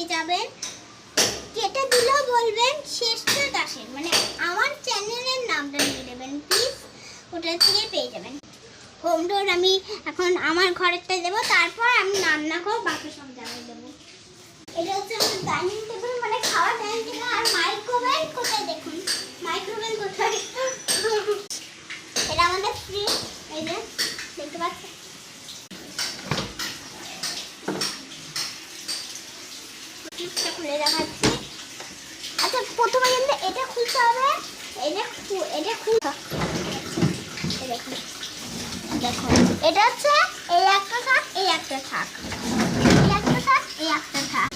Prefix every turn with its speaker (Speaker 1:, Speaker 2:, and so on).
Speaker 1: পেয়ে যাবেন। কেটে দিলেও বলবেন শ্রেষ্ঠ দাসের, মানে আমার চ্যানেলের নামটা নিয়ে নেবেন প্লিজ, ওটা থেকে পেয়ে যাবেন। হোম ডোর আমি এখন আমার ঘরেরটাই দেবো, তারপর আমি রান্নাঘর বাকি সব জায়গায় দেবো। এটা হচ্ছে আমার ডাইনিং টেবিল, মানে খাওয়ার ডাইনিং টেবিল। আর মাইক্রোওয়েভ কোথায় দেখুন, মাইক্রোওয়েভ কোথায়? এটা আমাদের ফ্রিজ, এই যে দেখতে পাচ্ছেন। ফ্রিজটা খুলে দেখাচ্ছি। আচ্ছা প্রথমে কিন্তু এটা খুলতে হবে, এটা খুলতে দেখুন, দেখুন এটা হচ্ছে এই একটা থাক, এই একটা থাক, এই একটা থাক, এই একটা থাক।